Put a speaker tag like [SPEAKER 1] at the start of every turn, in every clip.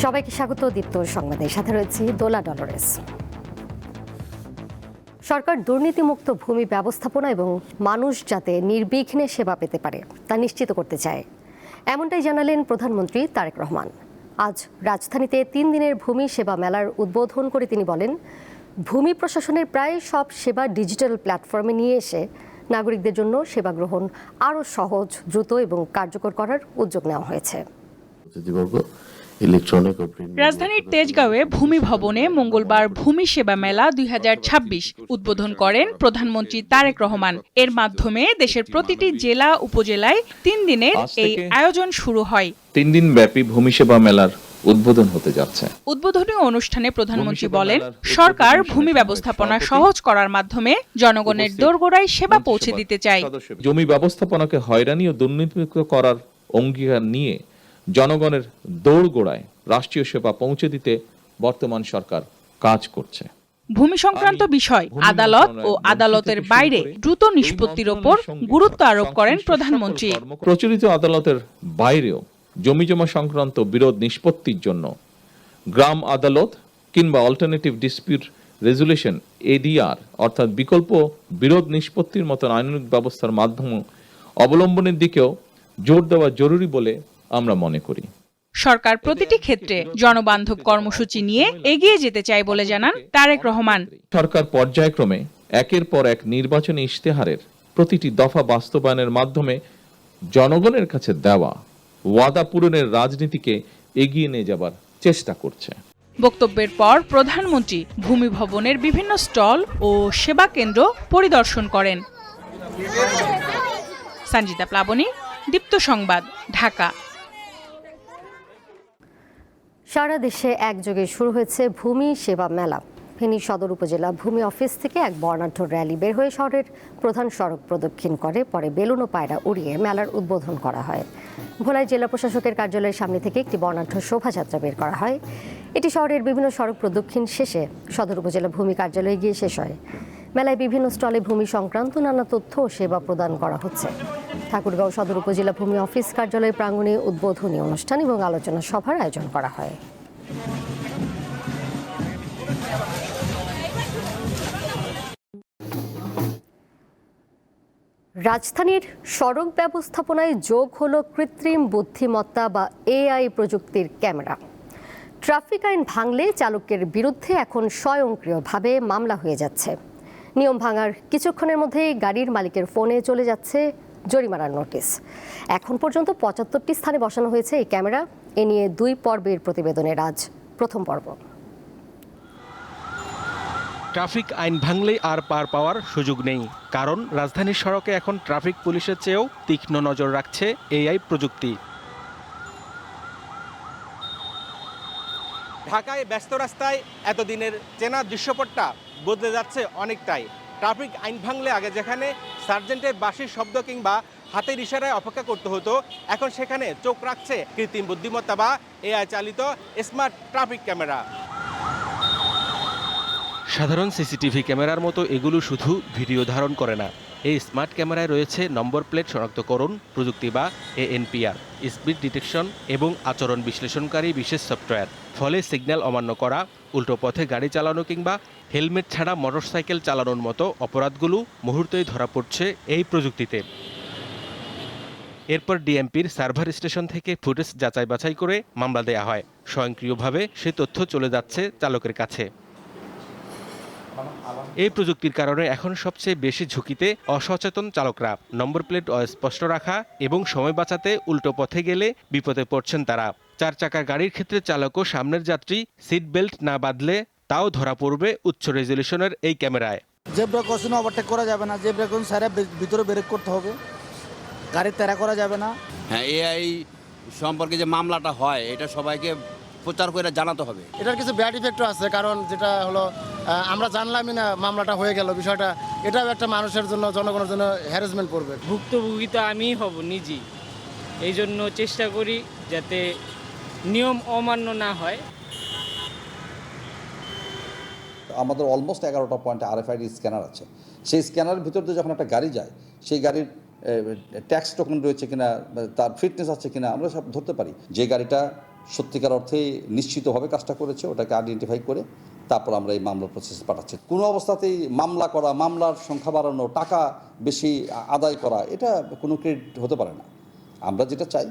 [SPEAKER 1] সবাইকে স্বাগত দীপ্ত সংবাদের সাথে রয়েছে দোলা ডলরেস। সরকার দুর্নীতিমুক্ত ভূমি ব্যবস্থাপনা এবং মানুষ যাতে নির্বিঘ্নে সেবা পেতে পারে তা নিশ্চিত করতে চায়, এমনটাই জানালেন প্রধানমন্ত্রী তারেক রহমান। আজ রাজধানীতে 3 দিনের ভূমি সেবা মেলার উদ্বোধন করে তিনি বলেন, ভূমি প্রশাসনের প্রায় সব সেবা ডিজিটাল প্ল্যাটফর্মে নিয়ে এসে নাগরিকদের জন্য সেবা গ্রহণ আরও সহজ, দ্রুত এবং কার্যকর করার উদ্যোগ নেওয়া হয়েছে।
[SPEAKER 2] রাজধানীর তেজগাঁওয়ে ভূমি ভবনে মঙ্গলবার ভূমি সেবা মেলা 2026 উদ্বোধন করেন প্রধানমন্ত্রী তারেক রহমান। এর মাধ্যমে দেশের প্রতিটি জেলা উপজেলায় 3 দিনের এই আয়োজন শুরু হয়।
[SPEAKER 3] 3 দিন ব্যাপী ভূমি সেবা মেলার উদ্বোধন হতে যাচ্ছে।
[SPEAKER 2] উদ্বোধনী অনুষ্ঠানে প্রধানমন্ত্রী বলেন, সরকার ভূমি ব্যবস্থাপনা সহজ করার মাধ্যমে জনগণের দোরগোড়ায় সেবা পৌঁছে দিতে চায়।
[SPEAKER 3] জমি ব্যবস্থাপনাকে হয়রানি ও দুর্নীতিমুক্ত করার অঙ্গীকার নিয়ে জনগণের দোরগোড়ায় রাষ্ট্রীয় সেবা পৌঁছে দিতে বর্তমান সরকার কাজ করছে।
[SPEAKER 2] ভূমি সংক্রান্ত বিষয় আদালত ও আদালতের বাইরে দ্রুত নিষ্পত্তির ওপর গুরুত্ব আরোপ করেন প্রধানমন্ত্রী।
[SPEAKER 3] প্রচলিত আদালতের বাইরেও জমিজমা সংক্রান্ত বিরোধ নিষ্পত্তির জন্য গ্রাম আদালত কিংবা অল্টারনেটিভ ডিসপিউট রেজুলেশন এডিআর অর্থাৎ বিকল্প বিরোধ নিষ্পত্তির মতন আইনানুগ ব্যবস্থার মাধ্যম অবলম্বনের দিকেও জোর দেওয়া জরুরি বলে আমরা মনে করি।
[SPEAKER 2] সরকার প্রতিটি ক্ষেত্রে জনবান্ধব কর্মসূচি নিয়ে এগিয়ে যেতে চায় বলে জানান তারেক রহমান।
[SPEAKER 3] সরকার পর্যায়ক্রমে একের পর এক নির্বাচনী ইশতেহারের প্রতিটি দফা বাস্তবায়নের মাধ্যমে জনগণের কাছে দেওয়া ওয়াদা পূরণের রাজনীতিকে এগিয়ে নিয়ে যাবার চেষ্টা করছে।
[SPEAKER 2] বক্তব্যের পর প্রধানমন্ত্রী ভূমি ভবনের বিভিন্ন স্টল ও সেবা কেন্দ্র পরিদর্শন করেন। সঞ্জিতা প্লাবনী, দীপ্ত সংবাদ, ঢাকা।
[SPEAKER 1] সারা দেশে একযোগে শুরু হয়েছে ভূমি সেবা মেলা। ফেনী সদর উপজেলা ভূমি অফিস থেকে এক বর্ণাঢ্য র্যালি বের হয়ে শহরের প্রধান সড়ক প্রদক্ষিণ করে, পরে বেলুন ও পায়রা উড়িয়ে মেলার উদ্বোধন করা হয়। ভোলায় জেলা প্রশাসকের কার্যালয়ের সামনে থেকে একটি বর্ণাঢ্য শোভাযাত্রা বের করা হয়। এটি শহরের বিভিন্ন সড়ক প্রদক্ষিণ শেষে সদর উপজেলা ভূমি কার্যালয়ে গিয়ে শেষ হয়। মেলায় বিভিন্ন স্টলে ভূমি সংক্রান্ত নানা তথ্য ও সেবা প্রদান করা হচ্ছে। ঠাকুরগাঁও সদর উপজেলা ভূমি অফিস কার্যালয় প্রাঙ্গণে উদ্বোধনী অনুষ্ঠান এবং আলোচনা সভার আয়োজন করা হয়। রাজধানীর সড়ক ব্যবস্থাপনায় যোগ হলো কৃত্রিম বুদ্ধিমত্তা বা এআই প্রযুক্তির ক্যামেরা। ট্রাফিক আইন ভাঙলে চালকের বিরুদ্ধে এখন স্বয়ংক্রিয়ভাবে মামলা হয়ে যাচ্ছে। নিয়ম ভাঙার কিছুক্ষণের মধ্যেই গাড়ির মালিকের ফোনে চলে যাচ্ছে জরিমানার নোটিশ। এখন পর্যন্ত 75টি স্থানে বসানো হয়েছে এই ক্যামেরা। এ নিয়ে 2 পর্বের প্রতিবেদনের আজ প্রথম পর্ব।
[SPEAKER 4] ট্রাফিক আইন ভাঙলে আর পার পাওয়ার সুযোগ নেই, কারণ রাজধানীর সড়কে এখন ট্রাফিক পুলিশের চেয়েও তীক্ষ্ণ নজর রাখছে এআই প্রযুক্তি। ঢাকায় ব্যস্ত রাস্তায় এতদিনের চেনা দৃশ্যপটটা বদলে যাচ্ছে অনেকটাই। ট্রাফিক আইন ভাঙলে আগে যেখানে সার্জেন্টের বাঁশির শব্দ কিংবা হাতের ইশারায় অপেক্ষা করতে হতো, এখন সেখানে চোখ রাখছে কৃত্রিম বুদ্ধিমত্তা বা এআই চালিত স্মার্ট ট্রাফিক ক্যামেরা। সাধারণ সিসিটিভি ক্যামেরার মতো এগুলো শুধু ভিডিও ধারণ করে না, এই স্মার্ট ক্যামেরায় রয়েছে নম্বর প্লেট শনাক্তকরণ প্রযুক্তি বা এএনপিআর, স্পিড ডিটেকশন এবং আচরণ বিশ্লেষণকারী বিশেষ সফটওয়্যার। ফলে সিগন্যাল অমান্য করা, উল্টো পথে গাড়ি চালানো কিংবা হেলমেট ছাড়া মোটরসাইকেল চালানোর মতো অপরাধগুলো মুহূর্তেই ধরা পড়ছে এই প্রযুক্তিতে। এরপর ডিএমপির সার্ভার স্টেশন থেকে ফুটেজ যাচাই বাছাই করে মামলা দেয়া হয়। স্বয়ংক্রিয়ভাবে সে তথ্য চলে যাচ্ছে চালকের কাছে। এই প্রযুক্তির কারণে এখন সবচেয়ে বেশি ঝুঁকিতে অসচেতন চালকরা। নম্বর প্লেট অস্পষ্ট রাখা এবং সময় বাঁচাতে উল্টো পথে গেলে বিপদে পড়ছেন তারা। 4 চাকার গাড়ির ক্ষেত্রে চালক ও সামনের যাত্রী সিট বেল্ট না বাঁধলে তাও ধরা পড়বে উচ্চ রেজলিউশনের এই ক্যামেরায়।
[SPEAKER 5] জেব্রা ক্রসিং ওভারটেক করা যাবে না, জেব্রা ক্রসিং সারা ভিতরে ব্রেক করতে হবে, গাড়ি তেরা করা যাবে না।
[SPEAKER 6] হ্যাঁ, এআই সম্পর্কে যে মামলাটা হয় এটা সবাইকে প্রচার করে জানাতে হবে।
[SPEAKER 5] এটার কিছু ব্যাড ইফেক্টও আছে, কারণ যেটা হলো আমরা জানলামই না মামলাটা হয়ে গেল, বিষয়টা এটাও একটা মানুষের জন্য, জনগণের জন্য হ্যারাসমেন্ট করবে।
[SPEAKER 7] ভুক্তভোগী তো আমিই হব নিজেই, এই জন্য চেষ্টা করি যাতে নিয়ম অমান্য না হয়।
[SPEAKER 8] আমাদের অলমোস্ট 11টা পয়েন্টে আরএফআইডি স্ক্যানার আছে। সেই স্ক্যানারের ভিতর দিয়ে যখন একটা গাড়ি যায়, সেই গাড়ির ট্যাক্স টোকেন রয়েছে কিনা, তার ফিটনেস আছে কিনা আমরা সব ধরতে পারি। যে গাড়িটা সত্যিকার অর্থে নিশ্চিতভাবে কাজটা করেছে, ওটাকে আইডেন্টিফাই করে তারপর আমরা এই মামলা প্রসেসে পাঠাচ্ছি। কোনো অবস্থাতেই মামলা করা, মামলার সংখ্যা বাড়ানো, টাকা বেশি আদায় করা, এটা কোনো ক্রেডিট হতে পারে না। আমরা যেটা চাই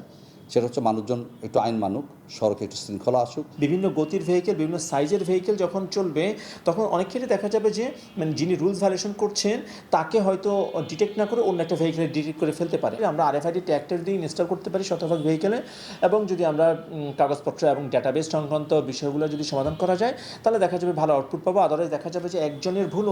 [SPEAKER 8] সেটা হচ্ছে মানুষজন একটু আইন মানুক, সড়কে একটু শৃঙ্খলা আসুক।
[SPEAKER 9] বিভিন্ন গতির ভেহিকেল, বিভিন্ন সাইজের ভেহিকেল যখন চলবে তখন অনেক ক্ষেত্রে দেখা যাবে যে মানে যিনি রুলস ভায়োলেশন করছেন তাকে হয়তো ডিটেক্ট না করে অন্য একটা ভেহিকেলে ডিটেক্ট করে ফেলতে পারে। আমরা RFID ট্যাগটা যদি ইনস্টল করতে পারি শতভাগ ভেহিকেলে, এবং যদি আমরা কাগজপত্র এবং ডেটাবেস সংক্রান্ত বিষয়গুলো যদি সমাধান করা যায়, তাহলে দেখা যাবে ভালো আউটপুট পাবো। আদারওয়াইজ দেখা যাবে যে একজনের ভুল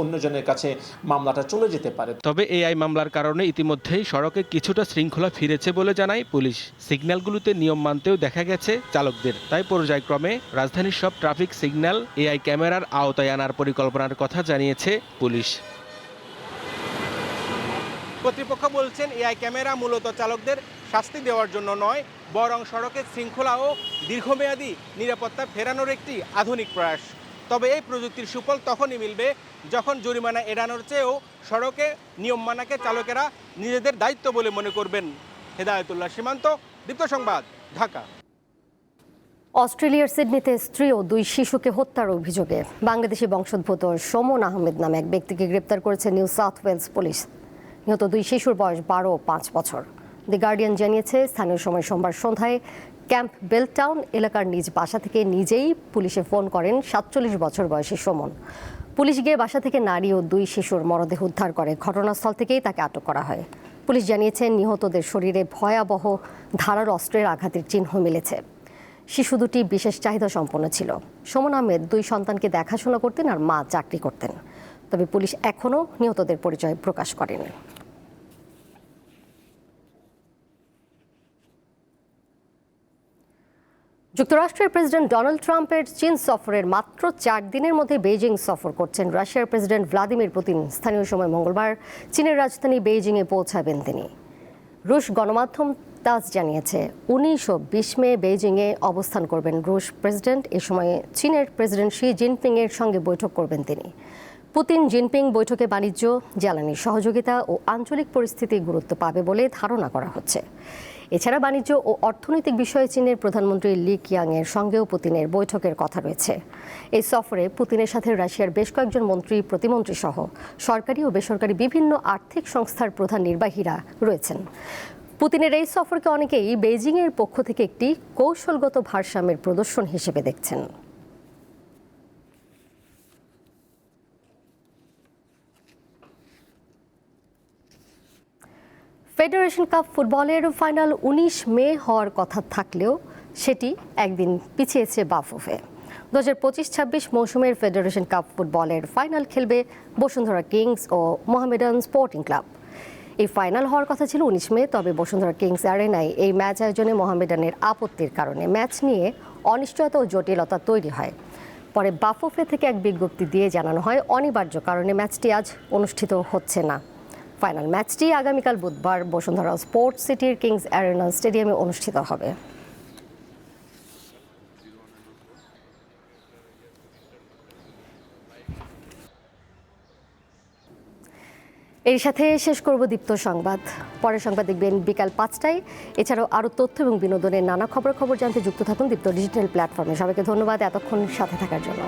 [SPEAKER 9] অন্যজনের কাছে মামলাটা চলে যেতে পারে।
[SPEAKER 4] তবে AI মামলার কারণে ইতিমধ্যেই সড়কে কিছুটা শৃঙ্খলা ফিরেছে বলে জানায় পুলিশ। সিগন্যালগুলোতে নিয়ম মানতেও দেখা গেছে চালকদের। তাই পর্যায়ক্রমে রাজধানীর সব ট্রাফিক সিগন্যাল AI ক্যামেরার আওতায় আনার পরিকল্পনার কথা জানিয়েছে পুলিশ। কর্তৃপক্ষ বলছেন AI ক্যামেরা মূলত চালকদের শাস্তি দেওয়ার জন্য নয়, বরং সড়কের শৃঙ্খলা ও দীর্ঘমেয়াদী নিরাপত্তা ফেরানোর একটি আধুনিক প্রয়াস। তবে এই প্রযুক্তির সুফল তখনই মিলবে যখন জরিমানা এড়ানোর চেয়েও সড়কে নিয়ম মানাকে চালকেরা নিজেদের দায়িত্ব বলে মনে করবেন। হেদায়েতুল্লাহ সীমান্ত, দীপ্ত সংবাদ, ঢাকা।
[SPEAKER 1] অস্ট্রেলিয়ার সিডনিতে স্ত্রী ও 2 শিশুকে হত্যার অভিযোগে বাংলাদেশি বংশোদ্ভূত সুমন আহমেদ নামে এক ব্যক্তিকে গ্রেপ্তার করেছে নিউ সাউথ ওয়েলস পুলিশ। নিহত 2 শিশুর বয়স 12 ও 5 বছর। দি গার্ডিয়ান জানিয়েছে স্থানীয় সময় সোমবার সন্ধ্যায় ক্যাম্প বেলটাউন এলাকার নিজ বাসা থেকে নিজেই পুলিশে ফোন করেন 47 বছর বয়সী সুমন। পুলিশ গিয়ে বাসা থেকে নারী ও 2 শিশুর মরদেহ উদ্ধার করে। ঘটনাস্থল থেকেই তাকে আটক করা হয়। পুলিশ জানিয়েছে নিহতদের শরীরে ভয়াবহ ধারার অস্ত্রের আঘাতের চিহ্ন মিলেছে। শিশু দুটি বিশেষ চাহিদা সম্পন্ন ছিল। সুমন আহমেদ 2 সন্তানকে দেখাশোনা করতেন আর মা চাকরি করতেন। তবে পুলিশ এখনও নিহতদের পরিচয় প্রকাশ করেনি। যুক্তরাষ্ট্রের প্রেসিডেন্ট ডোনাল্ড ট্রাম্পের চীন সফরের মাত্র 4 দিনের মধ্যে বেইজিং সফর করছেন রাশিয়ার প্রেসিডেন্ট ভ্লাদিমির পুতিন। স্থানীয় সময় মঙ্গলবার চীনের রাজধানী বেইজিংয়ে পৌঁছাবেন তিনি। রুশ গণমাধ্যম তাস জানিয়েছে 19 ও 20 মে বেইজিংয়ে অবস্থান করবেন রুশ প্রেসিডেন্ট। এ সময় চীনের প্রেসিডেন্ট শি জিনপিংয়ের সঙ্গে বৈঠক করবেন তিনি। পুতিন জিনপিং বৈঠকে বাণিজ্য, জ্বালানি সহযোগিতা ও আঞ্চলিক পরিস্থিতি গুরুত্ব পাবে বলে ধারণা করা হচ্ছে। এছাড়া বাণিজ্য ও অর্থনৈতিক বিষয়ে চীনের প্রধানমন্ত্রী লি কিয়াংয়ের সঙ্গেও পুতিনের বৈঠকের কথা রয়েছে। এই সফরে পুতিনের সাথে রাশিয়ার বেশ কয়েকজন মন্ত্রী, প্রতিমন্ত্রী সহ সরকারি ও বেসরকারি বিভিন্ন আর্থিক সংস্থার প্রধান নির্বাহীরা রয়েছেন। পুতিনের এই সফরকে অনেকেই বেইজিংয়ের পক্ষ থেকে একটি কৌশলগত ভারসাম্যের প্রদর্শন হিসেবে দেখছেন। ফেডারেশন কাপ ফুটবলের ফাইনাল 19 মে হওয়ার কথা থাকলেও সেটি একদিন পিছিয়েছে বাফুফে। 2025-26 মৌসুমের ফেডারেশন কাপ ফুটবলের ফাইনাল খেলবে বসুন্ধরা কিংস ও মোহামেডান স্পোর্টিং ক্লাব। এই ফাইনাল হওয়ার কথা ছিল 19 মে, তবে বসুন্ধরা কিংস অ্যারেনায় এই ম্যাচ আয়োজনে মোহামেডানের আপত্তির কারণে ম্যাচ নিয়ে অনিশ্চয়তা ও জটিলতা তৈরি হয়। পরে বাফুফে থেকে এক বিজ্ঞপ্তি দিয়ে জানানো হয় অনিবার্য কারণে ম্যাচটি আজ অনুষ্ঠিত হচ্ছে না। ফাইনাল ম্যাচটি আগামীকাল বুধবার বসুন্ধরা স্পোর্টস সিটির কিংস অ্যারেনা স্টেডিয়ামে অনুষ্ঠিত হবে। এর সাথে শেষ করব দীপ্ত সংবাদ। পরের সংবাদ দেখবেন বিকাল 5টায়। এছাড়াও আরও তথ্য এবং বিনোদনের নানা খবর জানতে যুক্ত থাকুন দীপ্ত ডিজিটাল প্ল্যাটফর্মে। সবাইকে ধন্যবাদ এতক্ষণ সাথে থাকার জন্য।